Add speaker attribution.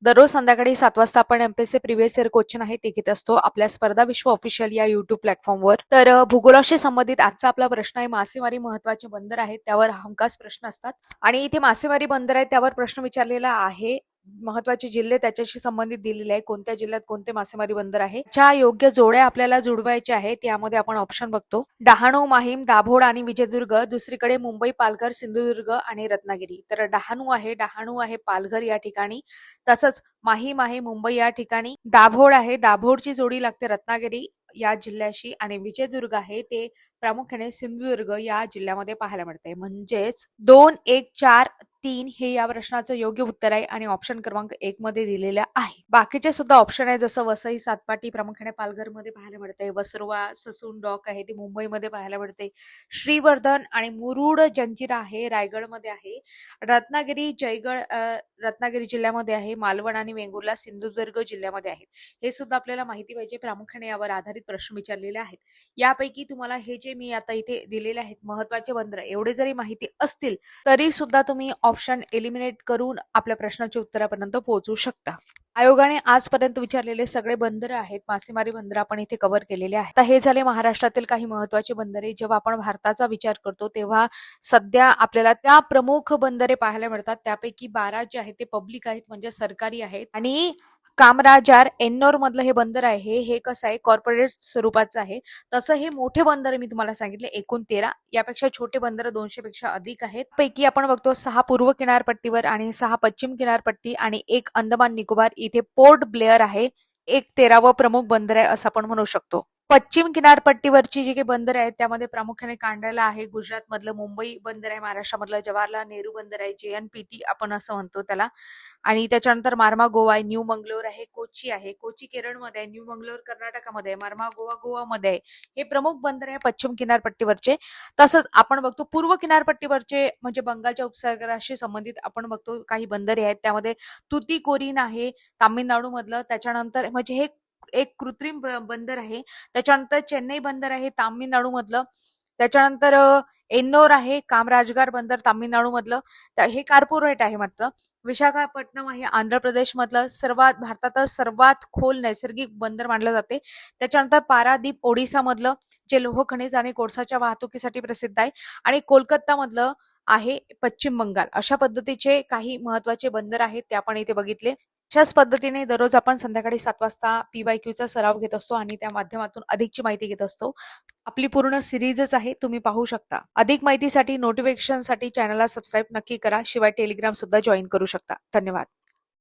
Speaker 1: दररोज संध्याकाळी 7 वाजता आपण एमपीएससी प्रिव्हियस इयर क्वेश्चन आहे ते घेत असतो आपल्या स्पर्धा विश्व ऑफिशियल या युट्यूब प्लॅटफॉर्मवर. तर भूगोलाशी संबंधित आजचा आपला प्रश्न आहे, मासेमारी महत्वाचे बंदर आहेत त्यावर हमखास प्रश्न असतात आणि इथे मासेमारी बंदर आहे त्यावर प्रश्न विचारलेला आहे. महत्वाचे जिल्हे त्याच्याशी संबंधित दिलेले आहे, कोणत्या जिल्ह्यात कोणते मासेमारी बंदर आहे, ज्या योग्य जोड्या आपल्याला जुळवायच्या आहेत. यामध्ये आपण ऑप्शन बघतो, डहाणू, माहीम, दाभोळ आणि विजयदुर्ग. दुसरीकडे मुंबई, पालघर, सिंधुदुर्ग आणि रत्नागिरी. तर डहाणू आहे पालघर या ठिकाणी. तसंच माहीम आहे मुंबई या ठिकाणी. दाभोळ आहे, दाभोळची जोडी लागते रत्नागिरी या जिल्ह्याशी आणि विजयदुर्ग आहे ते प्रामुख्याने सिंधुदुर्ग या जिल्ह्यामध्ये पाहायला मिळते. म्हणजेच 2, 1, 4, 3 हे या प्रश्नाचं योग्य उत्तर आहे आणि ऑप्शन क्रमांक 1 मध्ये दिलेल्या आहे. बाकीचे सुद्धा ऑप्शन आहे, जसं वसई, सातपाटी प्रामुख्याने पालघरमध्ये पाहायला मिळते, वसरवा, ससून डॉक आहे ती मुंबईमध्ये पाहायला मिळते, श्रीवर्धन आणि मुरुड जंजिरा आहे रायगडमध्ये आहे, रत्नागिरी रत्नागिरी जिल्ह्यामध्ये आहे, मालवण आणि वेंगुर्ला सिंधुदुर्ग जिल्ह्यामध्ये आहेत. हे सुद्धा आपल्याला माहिती पाहिजे, प्रामुख्याने यावर आधारित प्रश्न विचारलेले आहेत. यापैकी तुम्हाला हे जे मी आता इथे दिलेले आहेत महत्वाचे बंदर एवढे जरी माहिती असतील तरी सुद्धा तुम्ही ऑप्शन एलिमिनेट करून आपल्या प्रश्नाच्या उत्तरापर्यंत पोहोचू शकता. आयोगाने आजपर्यंत विचारलेले सगळे बंदर आहेत, मासेमारी बंदर आपण इथे कव्हर केलेले आहेत. आता हे झाले महाराष्ट्रातील काही महत्वाचे बंदरे. जेव्हा आपण भारताचा विचार करतो तेव्हा सध्या आपल्याला त्या प्रमुख बंदरे पाहायला मिळतात. त्यापैकी 12 जे आहेत ते पब्लिक आहेत, म्हणजे सरकारी आहेत. आणि कामराजार एन्नोर मधलं हे बंदर आहे, हे कसं आहे कॉर्पोरेट स्वरूपाचं आहे. तसं हे मोठे बंदर मी तुम्हाला सांगितले एकूण 13. यापेक्षा छोटे बंदर 200 पेक्षा अधिक आहेत. पैकी आपण बघतो 6 पूर्व किनारपट्टीवर आणि 6 पश्चिम किनारपट्टी आणि 1 अंदमान निकोबार इथे पोर्ट ब्लेअर आहे. एक 13वं प्रमुख बंदर आहे असं आपण म्हणू शकतो. पश्चिम किनारपट्टीवरची जी काही बंदर आहेत त्यामध्ये प्रामुख्याने कांडाला आहे गुजरात मधलं, मुंबई बंदर आहे महाराष्ट्रामधलं, जवाहरलाल नेहरू बंदर आहे JNPT आपण असं म्हणतो त्याला, आणि त्याच्यानंतर मार्मा गोवा आहे, न्यू मंगलोर आहे, कोची आहे, कोची केरळमध्ये आहे, न्यू मंगलोर कर्नाटकामध्ये आहे, मार्मा गोवा गोवामध्ये आहे. हे प्रमुख बंदर आहे पश्चिम किनारपट्टीवरचे. तसंच आपण बघतो पूर्व किनारपट्टीवरचे म्हणजे बंगालच्या उपसागराशी संबंधित आपण बघतो काही बंदरे आहेत. त्यामध्ये तुतीकोरीन आहे तामिळनाडू मधलं, त्याच्यानंतर म्हणजे हे एक कृत्रिम बंदर आहे. त्याच्यानंतर चेन्नई बंदर आहे तामिळनाडू मधलं, त्याच्यानंतर एन्नोर आहे कामराजगार बंदर तामिळनाडू मधलं, हे कॉर्पोरेट आहे मात्र. विशाखापट्टणम आहे आंध्र प्रदेश मधलं, भारतातच सर्वात खोल नैसर्गिक बंदर मानलं जाते. त्याच्यानंतर पारादीप ओडिसा मधलं, जे लोह खनिज आणि कोळसाच्या वाहतुकीसाठी प्रसिद्ध आहे, आणि कोलकाता मधलं आहे पश्चिम बंगाल. अशा पद्धतीचे काही महत्वाचे बंदर आहेत ते आपण इथे बघितले. अशाच पद्धतीने दररोज आपण संध्याकाळी 7 वाजता PYQ सराव घेत असतो आणि त्या माध्यमातून अधिकची माहिती घेत असतो. आपली पूर्ण सिरीजच आहे, तुम्ही पाहू शकता. अधिक माहितीसाठी नोटिफिकेशनसाठी चॅनलला सबस्क्राईब नक्की करा, शिवाय टेलिग्राम सुद्धा जॉईन करू शकता. धन्यवाद.